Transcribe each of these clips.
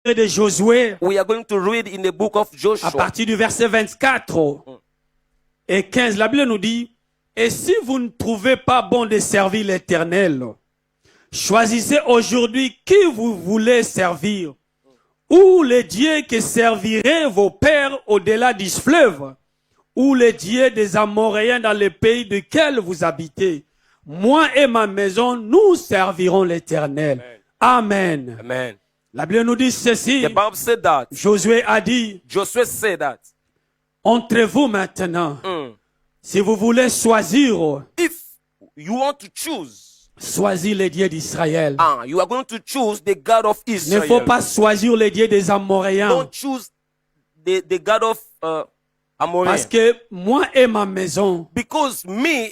de Josué, we are going to read in the book of à Joshua. partir du verset 24 et 15, la Bible nous dit, et si vous ne trouvez pas bon de servir l'Éternel, choisissez aujourd'hui qui vous voulez servir, ou les dieux que serviraient vos pères au-delà du fleuve, ou les dieux des Amoréens dans le pays duquel vous habitez. Moi et ma maison, nous servirons l'Éternel. Amen. Amen. La Bible nous dit ceci. The Bible said that. Josué a dit, Joshua said that. entre vous maintenant, si vous voulez choisir, If you want to choose, choisir les dieux d'Israël. you are going to choose the God of Il ne Israel. faut pas choisir les dieux des Amoréens. Don't choose the God of Amoré. Parce que moi et ma maison, Because me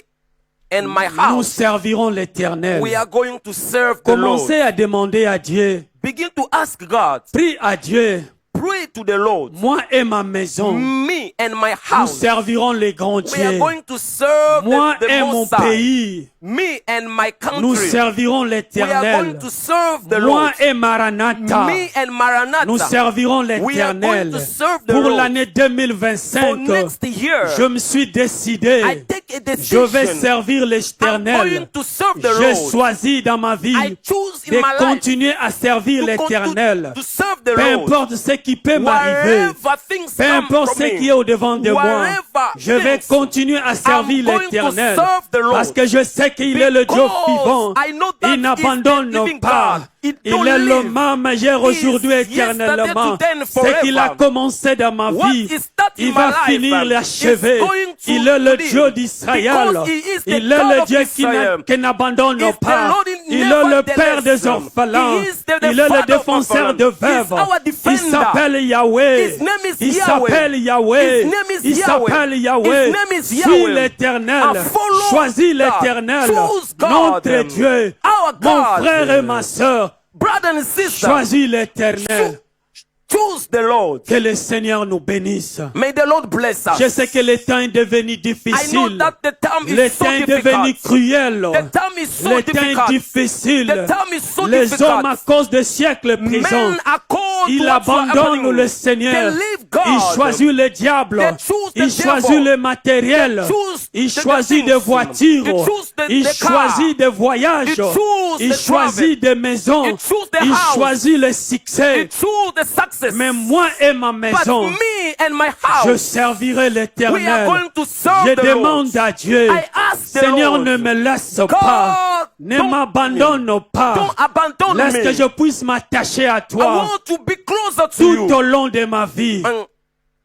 and my nous house, servirons l'Éternel. we are going to serve the Lord. Commencez à demander à Dieu. Begin to ask God. Prie à Dieu. Pray to the Lord. Moi et ma maison, Me and my nous house, servirons les grands we are dieux. going to serve Moi the et mon Most High. pays, Me and my nous country, servirons we are l'Éternel. going to serve the Moi Lord. et Maranatha, Me and Maranatha, nous servirons we are going l'Éternel. to serve the Pour Lord. l'année For 2025, next year, je me suis I décidé. take a Je decision. vais servir I'm l'Éternel. going to serve the J'ai Lord. choisi dans ma vie I choose in de my life continuer à servir l'Éternel. to serve the Peu Lord. importe ce qui peut m'arriver. Wherever things Peu come importe from ce me, qui est au devant de moi, wherever je vais things, continuer à servir I'm going to l'Éternel serve the Lord. parce que je sais qu'il est le Dieu Because vivant. I know that Il n'abandonne is the living pas. God. It Il don't est le live. même hier, aujourd'hui, He is éternellement. yesterday, today, and Ce qu'il a forever. commencé dans ma What vie, is that in il my va life, finir is l'achever. going to Il est le live. Dieu d'Israël. Because he is the Il est God le of Dieu Israel. qui n'abandonne Is the pas. Lord Il est never le Père des delays. orphelins. He is the Il est le Father of défenseur de orphans. He is veuves. our Il defender. s'appelle Yahweh. His name is Il Yahweh. s'appelle Yahweh. His name is Il Yahweh. s'appelle His Yahweh. name is Suis Yahweh. l'Éternel. Follow Choisis God. l'Éternel. Choose God. Notre Dieu. Our Mon God. frère et ma sœur. Brother and sister, Choisis l'Éternel. choose the Lord. Que le Seigneur nous bénisse. May the Lord bless us. Je sais que le temps est devenu I know difficile. that the time Le is so temps est devenu difficult. cruel. The time is so Le temps est difficult. difficile. The time is so Les difficult. hommes, à cause des siècles présents, Men are called ils to what's abandonnent happening. le Seigneur. They leave God. Ils choisissent le diable. They choose the Ils choisissent devil. le matériel. They choose Ils the choisissent things. des voitures. They choose Ils the car. choisissent des voyages. They choose Ils the choisissent des maisons. They choose the Ils house. choisissent le They succès. choose the success. Mais moi et ma But maison, me and my je house, servirai we are l'Éternel. going to serve Je the Lord. demande à Dieu, I ask the Seigneur, Lord, ne me laisse God, pas, ne don't m'abandonne pas. Don't abandon Laisse me. que je puisse m'attacher à I toi want to be closer to tout you. au long de ma vie. And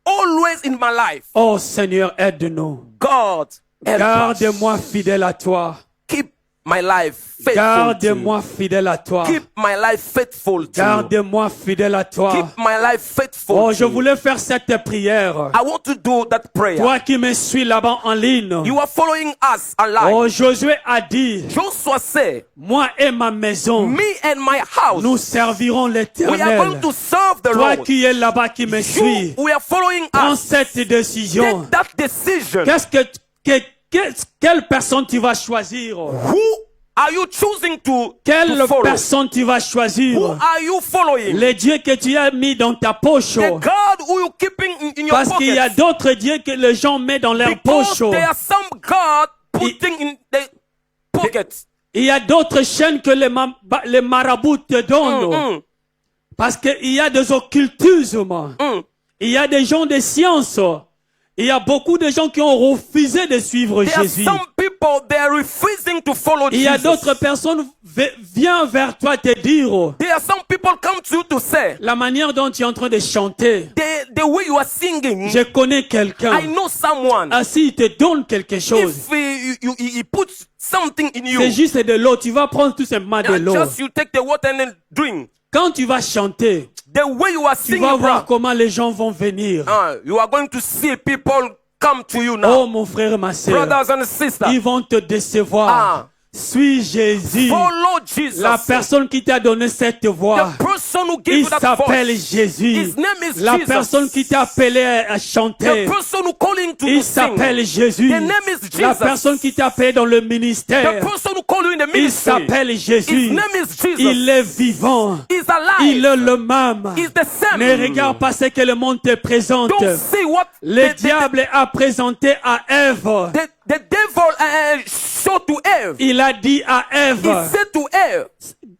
always in my life, Oh Seigneur, aide-nous. God, help us. Garde-moi fidèle à toi. Keep my life faithful to Garde-moi fidèle à toi. you. Keep my life faithful to you. Garde-moi fidèle à toi. Keep my life faithful Oh, to je you. voulais faire cette prière. I want to do that prayer. Toi qui me suis là-bas en ligne. You are following us alive. Oh, Josué a dit, Joshua said, moi et ma maison, me and my house, nous servirons we are l'Éternel. going to serve the Toi Lord. qui es là-bas, qui me suis, We are following prends us. cette décision. Take that decision. Quelle personne tu vas choisir? Who are you choosing to Quelle follow? personne tu vas choisir? Who are you following? Le Dieu que tu as mis dans ta poche. The God who you keeping in your Parce qu'il y a pocket. d'autres dieux que les gens mettent dans leur Because poche. there are some God putting in the pocket. Il y a d'autres chaînes que les marabouts te donnent. Parce qu'il y a des occultismes. Il y a des gens de science. Il y a beaucoup de gens qui ont refusé de suivre There are Jésus. some people they are refusing to follow Il y a Jesus. d'autres personnes viennent vers toi te dire There are some people come to you to say la manière dont tu es en train de chanter. the way you are singing. Je connais quelqu'un. I know someone. Ah, s'il te donne quelque chose, If he puts something in you, c'est juste de l'eau. Tu vas prendre tout simplement de and l'eau. just you take the water and then drink. Quand tu vas chanter, The way you are tu singing, vas voir bro, comment les gens vont venir. you are going to see people come to you now. Oh mon frère et ma soeur, Brothers and sisters, ils vont te décevoir. suis Jésus. Follow Jesus. La personne qui t'a donné cette voix, The person who gave il you that s'appelle voice. Jésus. His name is La Jesus. personne qui t'a appelé à chanter, The person who calling to il sing. s'appelle Jésus. The name is Jesus. La personne qui t'a appelé dans le The ministère, person who call you in the il ministry. s'appelle Jésus. His name is Jesus. Il est vivant. He's alive. Il est le même. He's the same. Ne regarde pas ce que le monde te présente. Don't see what Le diable a présenté à Ève. the devil showed to Eve. Il a dit à He Ève, said to Eve,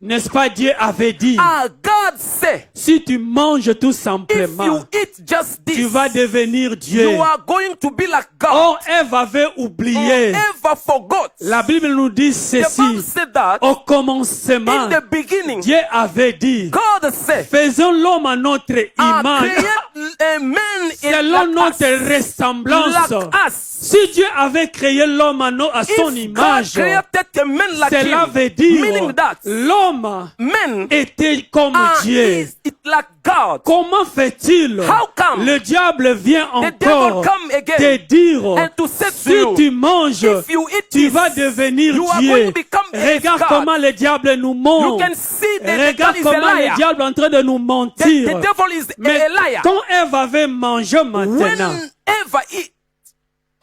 n'est-ce pas, Dieu avait dit, God said, si tu manges tout if you simplement, eat just this, tu vas devenir Dieu. you are going to be like God. Or Ève avait oublié. Eve forgot. La Bible nous dit The ceci. Bible said that Au commencement, in the beginning, Dieu avait dit, God said, faisons l'homme à notre image, create a man selon like notre ressemblance. like us. Si Dieu avait créé l'homme à son If God image, created a man like cela him, veut dire meaning that l'homme men était comme Dieu. is it like God. Comment fait-il? How come Le diable vient the devil encore come again te dire, and to say to si you, tu manges, if you eat tu this, vas devenir you are Dieu. going to become a Regarde God. comment le diable nous You ment. can see that the Regarde devil is a comment le liar. diable est en train de nous The mentir. devil is Mais a liar. quand Ève avait mangé maintenant, Whenever eat,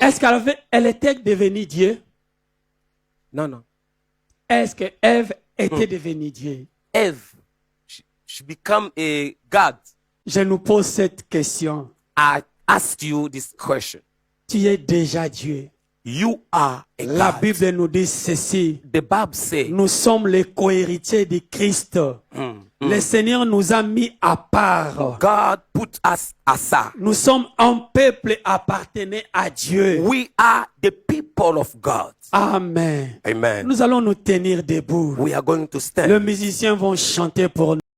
est-ce elle était devenue Dieu? no. Est-ce que Ève était devenue Dieu? Eve, she become a God. Je nous pose cette question. I asked you this question. Tu es déjà Dieu. You are a La God. Bible nous dit ceci. The Bible says, Nous sommes les co-héritiers de Christ. Le Seigneur nous a mis à part. God put us aside. Nous sommes un peuple appartenant à Dieu. We are the people of God. Amen. Amen. Nous allons nous tenir debout. We are going to stand. Les musiciens vont chanter pour nous.